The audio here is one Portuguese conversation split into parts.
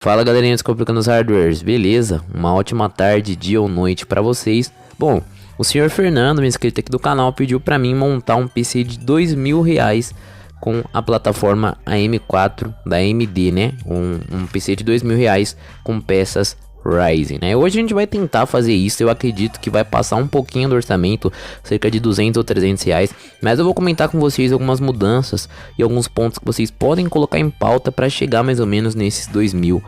Fala galerinha, Descomplicando os Hardwares, beleza? Uma ótima tarde, dia ou noite pra vocês. Bom, o senhor Fernando, inscrito aqui do canal, pediu pra mim montar um PC de R$ 2.000 com a plataforma AM4 da AMD, né? Um PC de R$ 2.000 com peças Ryzen, né? Hoje a gente vai tentar fazer isso. Eu acredito que vai passar um pouquinho do orçamento, cerca de 200 ou 300 reais, mas eu vou comentar com vocês algumas mudanças e alguns pontos que vocês podem colocar em pauta para chegar mais ou menos nesses R$ 2.000,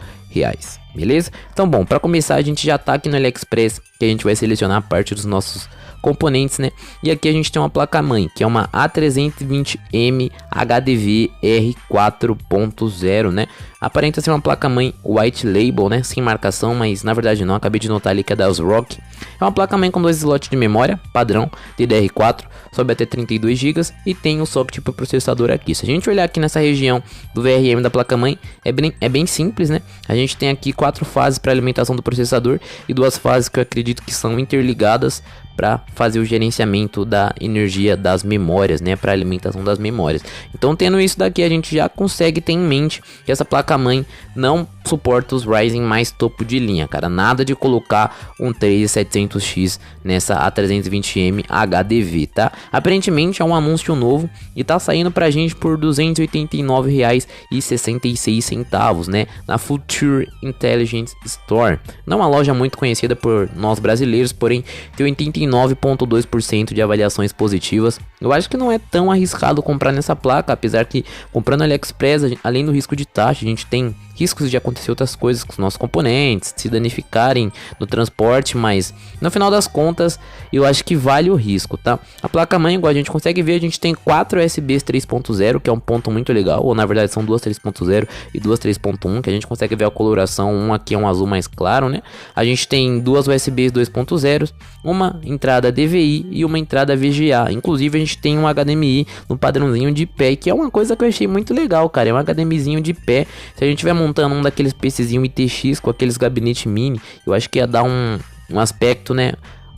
beleza? Então, bom, para começar, a gente já tá aqui no AliExpress, que a gente vai selecionar a parte dos nossos componentes, né? E aqui a gente tem uma placa-mãe, que é uma A320M HDV R4.0, né? Aparenta ser uma placa-mãe white label, né? Sem marcação, mas na verdade não. Acabei de notar ali que é da ASRock. É uma placa-mãe com 2 slots de memória, padrão, DDR4, sobe até 32 GB e tem o socket para o processador aqui. Se a gente olhar aqui nessa região do VRM da placa-mãe, é bem simples, né? A gente tem aqui 4 fases para alimentação do processador e 2 fases que eu acredito que são interligadas para fazer o gerenciamento da energia das memórias, né, para alimentação das memórias. Então, tendo isso daqui, a gente já consegue ter em mente que essa placa-mãe não suporta os Ryzen mais topo de linha, cara. Nada de colocar um 3700X nessa A320M HDV, tá? Aparentemente é um anúncio novo e tá saindo pra gente por R$ 289,66, né, na Future Intelligence Store. Não é uma loja muito conhecida por nós brasileiros, porém tem 89,2% de avaliações positivas. Eu acho que não é tão arriscado comprar nessa placa, apesar que comprando AliExpress, além do risco de taxa, a gente tem riscos de acontecer outras coisas com os nossos componentes, se danificarem no transporte, mas no final das contas eu acho que vale o risco, tá? A placa-mãe, igual a gente consegue ver, a gente tem 4 USBs 3.0, que é um ponto muito legal, ou na verdade são duas 3.0 e duas 3.1, que a gente consegue ver a coloração, um aqui é um azul mais claro, né? A gente tem duas USBs 2.0, uma entrada DVI e uma entrada VGA, inclusive a gente tem um HDMI no padrãozinho de pé, que é uma coisa que eu achei muito legal, cara, é um HDMizinho de pé. Se a gente tiver montando um daqueles PCzinho ITX com aqueles gabinete mini, eu acho que ia dar um aspecto, né,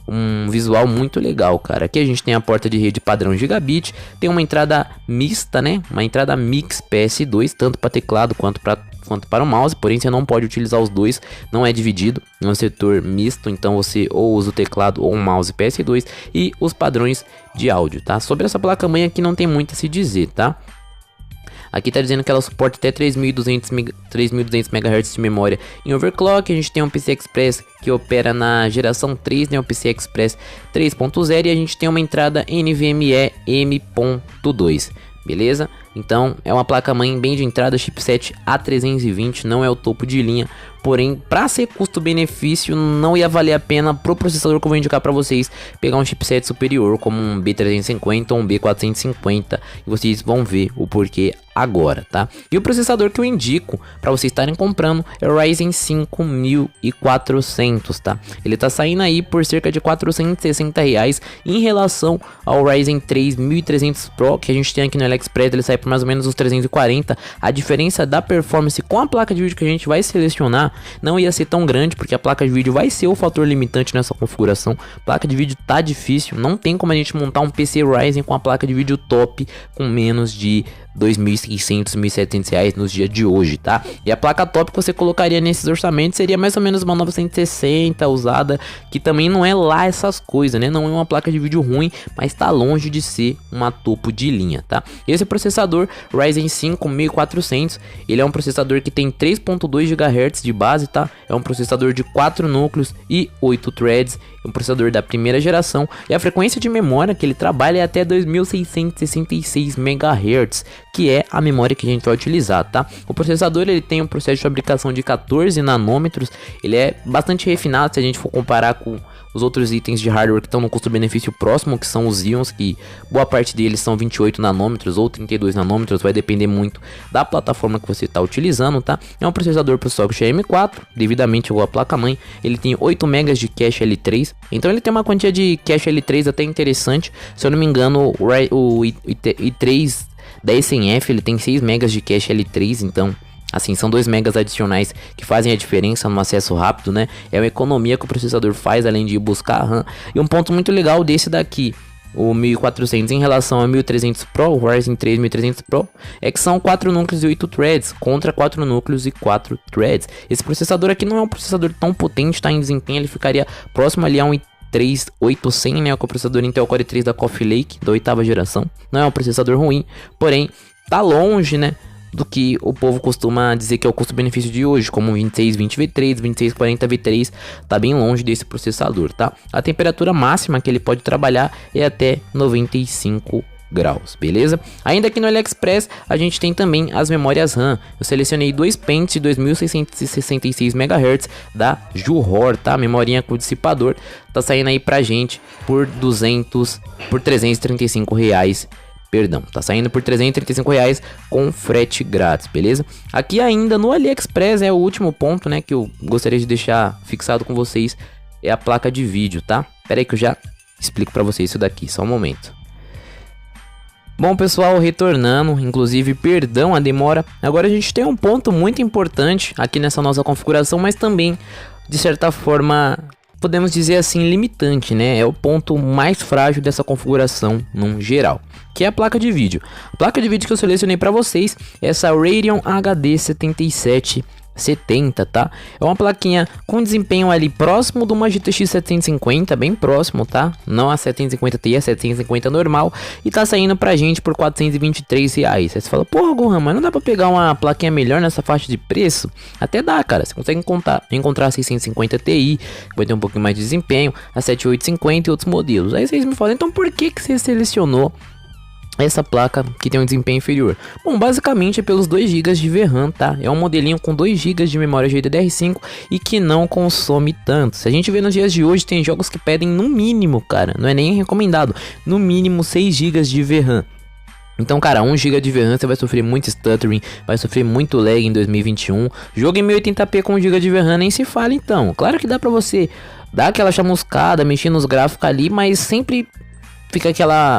um visual muito legal, cara. Aqui a gente tem a porta de rede padrão gigabit, tem uma entrada mista, né, uma entrada mix PS2, tanto para teclado quanto para o mouse, porém você não pode utilizar os dois, não é dividido, é um setor misto, então você ou usa o teclado ou o mouse PS2 e os padrões de áudio, tá? Sobre essa placa-mãe aqui não tem muito a se dizer, tá? Aqui tá dizendo que ela suporta até 3.200 MHz de memória em overclock. A gente tem um PCI Express que opera na geração 3, né, o PCI Express 3.0, e a gente tem uma entrada NVMe M.2, beleza? Então é uma placa-mãe bem de entrada, chipset A320, não é o topo de linha, porém para ser custo-benefício não ia valer a pena pro processador que eu vou indicar para vocês pegar um chipset superior como um B350 ou um B450, e vocês vão ver o porquê agora, tá? E o processador que eu indico para vocês estarem comprando é o Ryzen 5400, tá? Ele tá saindo aí por cerca de R$ 460 em relação ao Ryzen 3300 Pro que a gente tem aqui no AliExpress. Ele sai por mais ou menos uns 340. A diferença da performance com a placa de vídeo que a gente vai selecionar não ia ser tão grande, porque a placa de vídeo vai ser o fator limitante nessa configuração. Placa de vídeo tá difícil, não tem como a gente montar um PC Ryzen com a placa de vídeo top com menos de R$ 2.600, R$ 1.700 nos dias de hoje, tá? E a placa top que você colocaria nesses orçamentos seria mais ou menos uma 960 usada, que também não é lá essas coisas, né? Não é uma placa de vídeo ruim, mas tá longe de ser uma topo de linha, tá? Esse processador Ryzen 5400, ele é um processador que tem 3.2 GHz de base, tá? É um processador de 4 núcleos e 8 threads, um processador da primeira geração, e a frequência de memória que ele trabalha é até 2666 MHz, que é a memória que a gente vai utilizar, tá? O processador ele tem um processo de fabricação de 14 nanômetros, ele é bastante refinado se a gente for comparar com os outros itens de hardware que estão no custo-benefício próximo, que são os Xeons, que boa parte deles são 28 nanômetros ou 32 nanômetros, vai depender muito da plataforma que você está utilizando, tá? É um processador para o socket M4, devidamente igual a placa-mãe. Ele tem 8 MB de cache L3, então ele tem uma quantia de cache L3 até interessante. Se eu não me engano, o i3 10100F ele tem 6 MB de cache L3, então assim, são 2 megas adicionais que fazem a diferença no acesso rápido, né? É uma economia que o processador faz, além de ir buscar a RAM. E um ponto muito legal desse daqui o 1400 em relação ao 1300 Pro, o Ryzen 3 1300 Pro, é que são 4 núcleos e 8 threads, contra 4 núcleos e 4 threads. Esse processador aqui não é um processador tão potente, tá? Em desempenho ele ficaria próximo ali a um 3800, né? Com o processador Intel Core 3 da Coffee Lake, da 8ª geração. Não é um processador ruim, porém tá longe, né, do que o povo costuma dizer que é o custo-benefício de hoje, como 2620 V3, 2640 V3, tá bem longe desse processador, tá? A temperatura máxima que ele pode trabalhar é até 95 graus, beleza? Ainda aqui no AliExpress a gente tem também as memórias RAM. Eu selecionei 2 pentes de 2666 MHz da Juhor, tá? Memorinha com dissipador, tá saindo aí pra gente por 335 reais. Perdão, tá saindo por 335 reais com frete grátis, beleza? Aqui ainda no AliExpress é o último ponto, né, que eu gostaria de deixar fixado com vocês, é a placa de vídeo, tá? Pera aí que eu já explico pra vocês isso daqui, só um momento. Bom, pessoal, retornando, inclusive, perdão a demora. Agora a gente tem um ponto muito importante aqui nessa nossa configuração, mas também, de certa forma, podemos dizer assim, limitante, né? É o ponto mais frágil dessa configuração num geral, que é a placa de vídeo. A placa de vídeo que eu selecionei para vocês é essa Radeon HD 7770, tá? É uma plaquinha com desempenho ali próximo de uma GTX 750, bem próximo, tá? Não a 750 Ti, a 750 normal, e tá saindo pra gente por 423 reais. Aí você fala, porra, Gohan, mas não dá pra pegar uma plaquinha melhor nessa faixa de preço? Até dá, cara, você consegue encontrar a 650 Ti, que vai ter um pouquinho mais de desempenho, a 7850 e outros modelos. Aí vocês me falam, então por que você selecionou essa placa que tem um desempenho inferior? Bom, basicamente é pelos 2 GB de VRAM, tá? É um modelinho com 2 GB de memória GDDR5 e que não consome tanto. Se a gente vê nos dias de hoje, tem jogos que pedem no mínimo, cara, não é nem recomendado, no mínimo 6 GB de VRAM. Então, cara, 1 GB de VRAM você vai sofrer muito stuttering, vai sofrer muito lag em 2021. Jogo em 1080p com 1 GB de VRAM nem se fala, então. Claro que dá pra você dar aquela chamuscada, mexer nos gráficos ali, mas sempre fica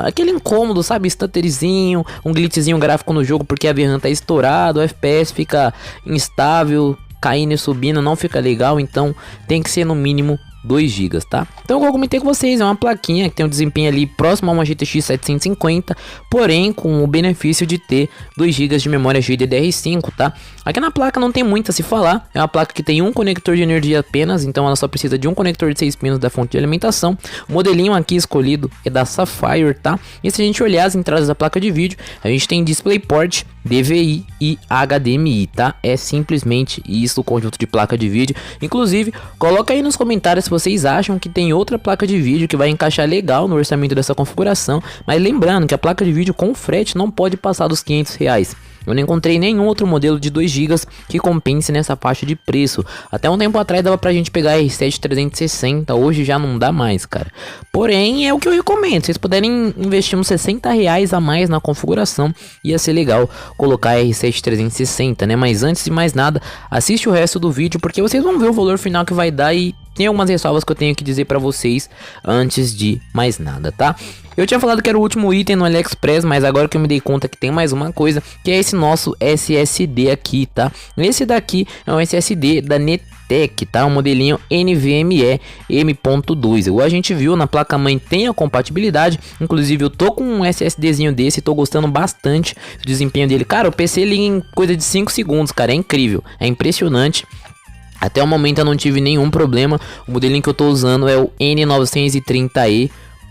aquele incômodo, sabe? Stutterzinho, um glitchzinho gráfico no jogo porque a VRAM tá estourado, o FPS fica instável, caindo e subindo, não fica legal. Então tem que ser no mínimo 2 GB, tá? Então, como eu comentei com vocês, é uma plaquinha que tem um desempenho ali próximo a uma GTX 750, porém com o benefício de ter 2 GB de memória GDDR5, tá? Aqui na placa não tem muito a se falar, é uma placa que tem um conector de energia apenas, então ela só precisa de um conector de 6 pinos da fonte de alimentação. O modelinho aqui escolhido é da Sapphire, tá? E se a gente olhar as entradas da placa de vídeo, a gente tem DisplayPort, DVI e HDMI, tá? É simplesmente isso o conjunto de placa de vídeo. Inclusive, coloca aí nos comentários se vocês acham que tem outra placa de vídeo que vai encaixar legal no orçamento dessa configuração. Mas lembrando que a placa de vídeo com frete não pode passar dos 500 reais. Eu não encontrei nenhum outro modelo de 2 GB que compense nessa faixa de preço. Até um tempo atrás dava pra gente pegar a R7 360, hoje já não dá mais, cara. Porém, é o que eu recomendo. Se vocês puderem investir uns 60 reais a mais na configuração, ia ser legal colocar a R7 360, né? Mas antes de mais nada, assiste o resto do vídeo, porque vocês vão ver o valor final que vai dar e tem algumas ressalvas que eu tenho que dizer pra vocês antes de mais nada, tá? Eu tinha falado que era o último item no AliExpress, mas agora que eu me dei conta que tem mais uma coisa, que é esse nosso SSD aqui, tá? Esse daqui é um SSD da Netec, tá? Um modelinho NVMe M.2. Igual a gente viu, na placa-mãe tem a compatibilidade. Inclusive eu tô com um SSDzinho desse, tô gostando bastante do desempenho dele. Cara, o PC liga em coisa de 5 segundos, cara, é incrível, é impressionante. Até o momento eu não tive nenhum problema. O modelinho que eu tô usando é o N930E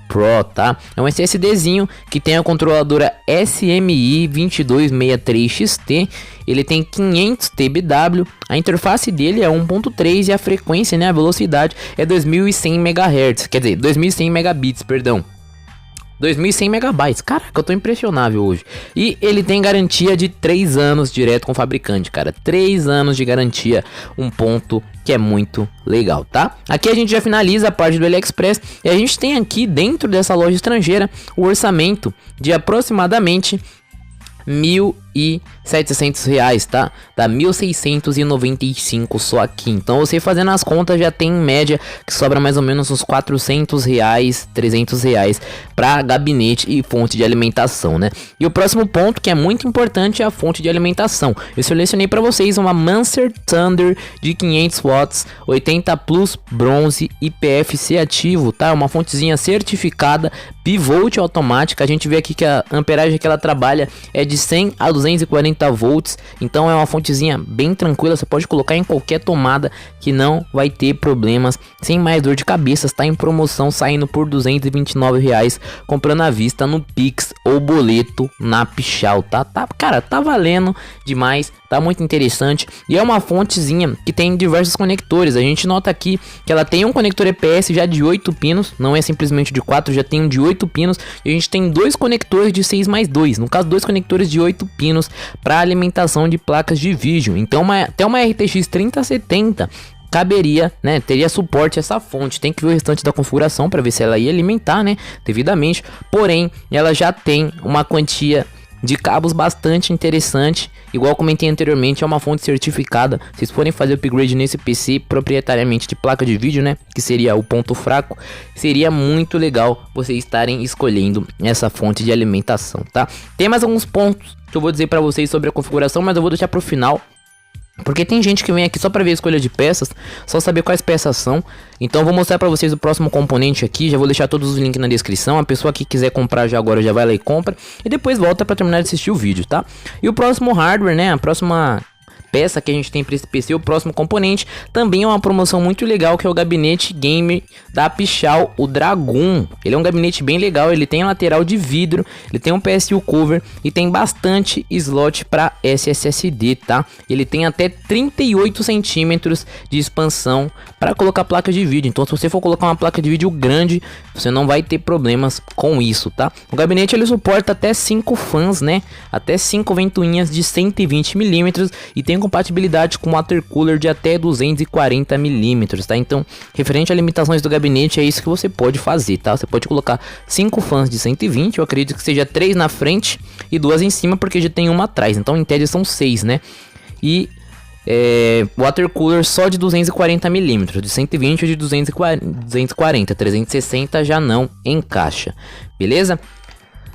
Pro, tá? É um SSDzinho que tem a controladora SMI 2263XT. Ele tem 500 TBW. A interface dele é 1.3 e a frequência, né, a velocidade é 2100 MHz, quer dizer, 2100 megabits, perdão. 2100 megabytes, caraca, eu tô impressionável hoje. E ele tem garantia de 3 anos direto com o fabricante, cara. 3 anos de garantia, um ponto que é muito legal, tá? Aqui a gente já finaliza a parte do AliExpress e a gente tem aqui dentro dessa loja estrangeira o orçamento de aproximadamente R$ R$700, tá? Dá 1.695 só aqui. Então você fazendo as contas já tem em média que sobra mais ou menos uns R$400, R$300 para gabinete e fonte de alimentação, né? E o próximo ponto que é muito importante é a fonte de alimentação. Eu selecionei para vocês uma Mancer Thunder de 500 watts, 80 plus bronze IPFC ativo, tá? Uma fontezinha certificada bivolt automática. A gente vê aqui que a amperagem que ela trabalha é de 100 a 240 volts, então é uma fontezinha bem tranquila, você pode colocar em qualquer tomada que não vai ter problemas, sem mais dor de cabeça. Está em promoção, saindo por R$229, comprando à vista no Pix ou boleto na Pichau, tá? Cara, tá valendo demais, tá muito interessante, e é uma fontezinha que tem diversos conectores. A gente nota aqui que ela tem um conector EPS já de 8 pinos, não é simplesmente de 4, já tem um de 8 pinos, e a gente tem dois conectores de 6+2, no caso dois conectores de 8 pinos para alimentação de placas de vídeo. Então até uma RTX 3070 caberia, né, teria suporte a essa fonte. Tem que ver o restante da configuração para ver se ela ia alimentar, né, devidamente, porém ela já tem uma quantia de cabos bastante interessante. Igual comentei anteriormente, é uma fonte certificada. Se vocês forem fazer upgrade nesse PC proprietariamente de placa de vídeo, né, que seria o ponto fraco, seria muito legal vocês estarem escolhendo essa fonte de alimentação, tá? Tem mais alguns pontos que eu vou dizer para vocês sobre a configuração, mas eu vou deixar pro final, porque tem gente que vem aqui só para ver a escolha de peças, só saber quais peças são. Então eu vou mostrar para vocês o próximo componente aqui, já vou deixar todos os links na descrição. A pessoa que quiser comprar já agora já vai lá e compra, e depois volta para terminar de assistir o vídeo, tá? E o próximo hardware, né, a próxima peça que a gente tem para esse PC, o próximo componente, também é uma promoção muito legal, que é o gabinete game da Pichau, o Dragon. Ele é um gabinete bem legal, ele tem lateral de vidro, ele tem um PSU cover e tem bastante slot para SSD, tá? Ele tem até 38 centímetros de expansão para colocar placa de vídeo. Então se você for colocar uma placa de vídeo grande, você não vai ter problemas com isso, tá? O gabinete ele suporta até 5 fãs, né? Até 5 ventoinhas de 120 mm e tem compatibilidade com water cooler de até 240 mm, tá? Então, referente a limitações do gabinete, é isso que você pode fazer, tá? Você pode colocar 5 fãs de 120, eu acredito que seja 3 na frente e 2 em cima, porque já tem uma atrás, então em tese são 6, né? E water cooler só de 240 mm, de 120 ou de 240, 360 já não encaixa, beleza?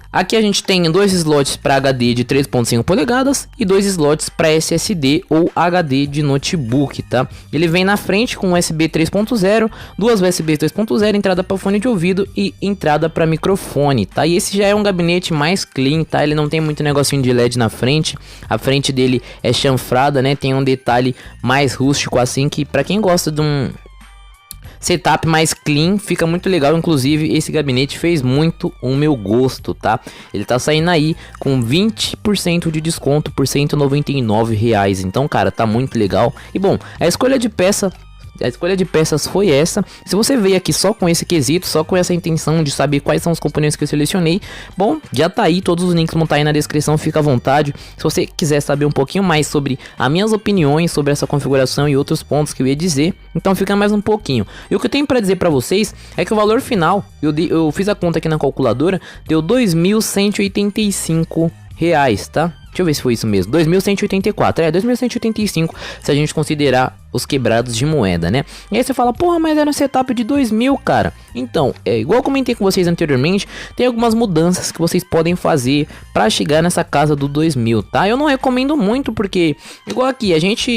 Aqui a gente tem 2 slots para HD de 3.5 polegadas e 2 slots para SSD ou HD de notebook, tá? Ele vem na frente com USB 3.0, duas USB 2.0, entrada para fone de ouvido e entrada para microfone, tá? E esse já é um gabinete mais clean, tá? Ele não tem muito negocinho de LED na frente, a frente dele é chanfrada, né? Tem um detalhe mais rústico assim, que para quem gosta de um setup mais clean, fica muito legal. Inclusive esse gabinete fez muito o meu gosto, tá? Ele tá saindo aí com 20% de desconto por R$199. Então, cara, tá muito legal. E bom, a escolha de peças foi essa. Se você veio aqui só com esse quesito, só com essa intenção de saber quais são os componentes que eu selecionei, bom, já tá aí, todos os links vão estar aí na descrição, fica à vontade. Se você quiser saber um pouquinho mais sobre as minhas opiniões sobre essa configuração e outros pontos que eu ia dizer, então fica mais um pouquinho. E o que eu tenho para dizer para vocês é que o valor final, eu fiz a conta aqui na calculadora, deu R$2.185, tá? Deixa eu ver se foi isso mesmo, 2.184, 2.185 se a gente considerar os quebrados de moeda, né? E aí você fala, porra, mas era um setup de 2.000, cara. Então, igual eu comentei com vocês anteriormente, tem algumas mudanças que vocês podem fazer para chegar nessa casa do 2.000, tá? Eu não recomendo muito, porque, igual aqui,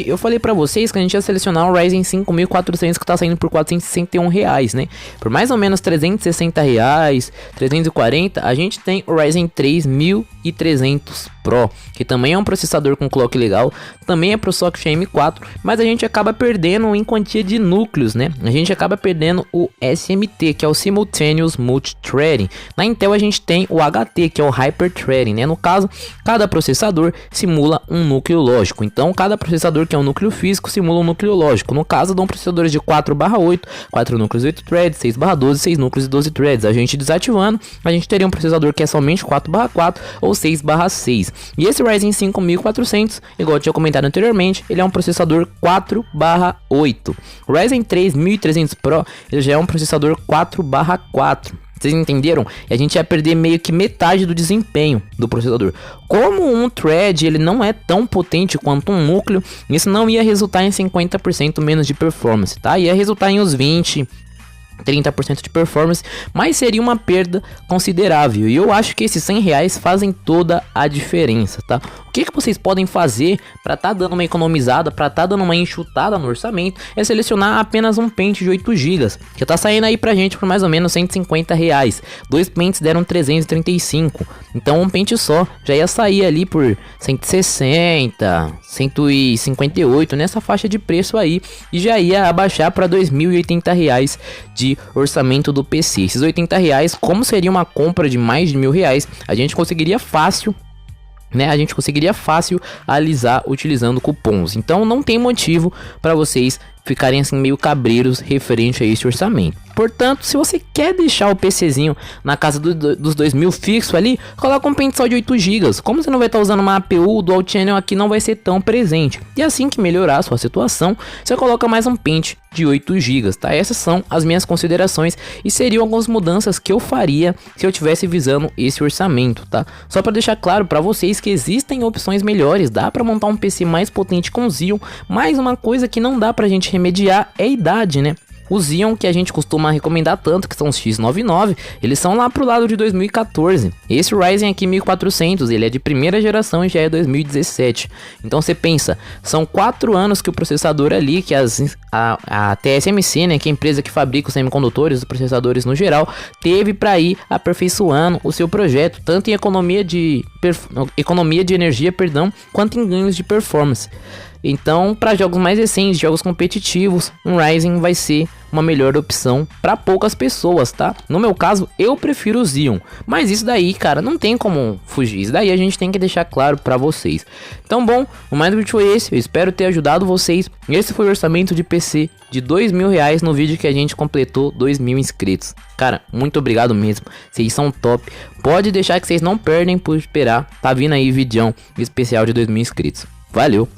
eu falei para vocês que a gente ia selecionar um Ryzen 5400 que tá saindo por R$461, né? Por mais ou menos R$360, 340, a gente tem o Ryzen 3300 Pro, que também é um processador com clock legal, também é pro socket M4, mas a gente acaba perdendo em quantia de núcleos, né? A gente acaba perdendo o SMT, que é o Simultaneous Multithreading. Na Intel a gente tem o HT, que é o Hyperthreading, né? No caso, cada processador simula um núcleo lógico. Então, cada processador que é um núcleo físico simula um núcleo lógico. No caso, dão processadores de 4/8, 4 núcleos 8 threads, 6/12, 6 núcleos e 12 threads. A gente desativando, a gente teria um processador que é somente 4/4 ou 6/6. E esse Ryzen 5400, igual eu tinha comentado anteriormente, ele é um processador 4/8. O Ryzen 3300 Pro, ele já é um processador 4/4. Vocês entenderam? E a gente ia perder meio que metade do desempenho do processador. Como um thread ele não é tão potente quanto um núcleo, isso não ia resultar em 50% menos de performance, tá? Ia resultar em uns 30% de performance, mas seria uma perda considerável. E eu acho que esses R$100 fazem toda a diferença, tá? O que vocês podem fazer para tá dando uma economizada, para tá dando uma enxutada no orçamento, é selecionar apenas um pente de 8 GB, que tá saindo aí pra gente por mais ou menos R$150. 2 pentes deram 335. Então um pente só já ia sair ali por 160, 158, nessa faixa de preço aí, e já ia abaixar para R$2.080 de orçamento do PC. Esses R$80, como seria uma compra de mais de R$1.000, a gente conseguiria fácil, né? A gente conseguiria fácil alisar utilizando cupons. Então não tem motivo para vocês ficarem assim meio cabreiros referente a esse orçamento. Portanto, se você quer deixar o PCzinho na casa dos 2.000 fixo ali, coloca um pente só de 8 GB. Como você não vai estar usando uma APU, o Dual Channel aqui não vai ser tão presente. E assim que melhorar a sua situação, você coloca mais um pente de 8 GB, tá? Essas são as minhas considerações e seriam algumas mudanças que eu faria se eu tivesse visando esse orçamento, tá? Só para deixar claro para vocês que existem opções melhores, dá para montar um PC mais potente com Xeon, mas uma coisa que não dá pra gente remediar é a idade, né? Os Xeon que a gente costuma recomendar tanto, que são os X99, eles são lá pro lado de 2014. Esse Ryzen aqui 1400, ele é de primeira geração e já é 2017. Então você pensa, são 4 anos que o processador ali, que a TSMC, né, que é a empresa que fabrica os semicondutores, os processadores no geral, teve para ir aperfeiçoando o seu projeto, tanto em economia de energia, quanto em ganhos de performance. Então, para jogos mais recentes, jogos competitivos, um Ryzen vai ser uma melhor opção para poucas pessoas, tá? No meu caso, eu prefiro o Xeon, mas isso daí, cara, não tem como fugir. Isso daí a gente tem que deixar claro para vocês. Então, bom, o Minecraft foi esse. Eu espero ter ajudado vocês. Esse foi o orçamento de PC de R$2.000 no vídeo que a gente completou 2.000 inscritos. Cara, muito obrigado mesmo. Vocês são top. Pode deixar que vocês não perdem por esperar. Tá vindo aí vídeo especial de 2.000 inscritos. Valeu!